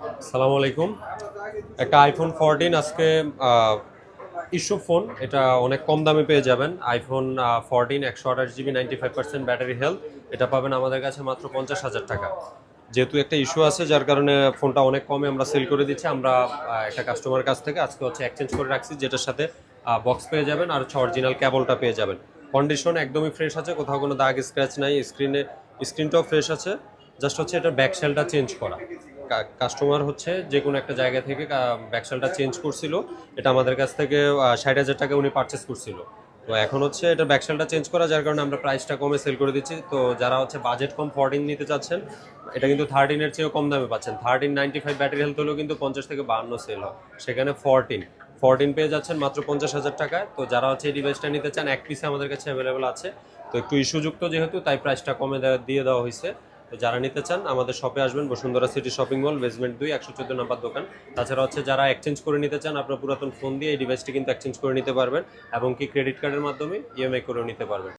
আসসালামু আলাইকুম। একটা আইফোন 14 আজকে ইস্যু ফোন, এটা অনেক কম দামে পেয়ে যাবেন। আইফোন 14 128 জিবি 95% ব্যাটারি হেলথ, এটা পাবেন আমাদের কাছে মাত্র 50,000 টাকা। যেহেতু একটা ইস্যু আছে যার কারণে ফোনটা অনেক কমে আমরা সেল করে দিচ্ছি। আমরা একটা কাস্টমারের কাছ থেকে আজকে এক্সচেঞ্জ করে রাখছি, যেটার সাথে বক্স পেয়ে যাবেন আর অরিজিনাল কেবলটা পেয়ে যাবেন। কন্ডিশন একদমই ফ্রেশ আছে, কোথাও কোনো দাগ স্ক্র্যাচ নাই। স্ক্রিনটাও ফ্রেশ আছে। জাস্ট এটার ব্যাক সেলটা চেঞ্জ করা। কাস্টমার যে কোনো একটা জায়গা থেকে ব্যাক সেলটা চেঞ্জ করছিল। এটা আমাদের কাছ থেকে 60,000 টাকা উনি পারচেস করছিল। তো এখন এটা ব্যাক সেলটা চেঞ্জ করা, যার কারণে আমরা প্রাইসটা কমে সেল করে দিচ্ছি। তো যারা বাজেট কম 14 নিতে চাচ্ছেন, এটা কিন্তু 13-এর চেয়েও কম দামে পাচ্ছেন। 13 95 ব্যাটারি হেলথ হলেও কিন্তু 50 থেকে 52 সেল হয়, সেখানে 14 পেয়ে যাচ্ছেন মাত্র 50,000 টাকায়। তো যারা এই ডিভাইসটা নিতে চান, এক পিসে আমাদের কাছে অ্যাভেলেবেল আছে। তো একটু ইস্যুযুক্ত যেহেতু, তাই প্রাইসটা কমে দিয়ে দেওয়া হয়েছে। তো যারা নিতে চান আমাদের শপে আসবেন, Bashundhara city shopping mall, basement 2, 114 number দোকান। তাছাড়া যারা এক্সচেঞ্জ করে নিতে চান, আপনার পুরাতন ফোন দিয়ে এই ডিভাইসটি কিন্তু এক্সচেঞ্জ করে নিতে পারবেন, এবং কি ক্রেডিট কার্ডের মাধ্যমে ইএমআই করেও নিতে পারবেন।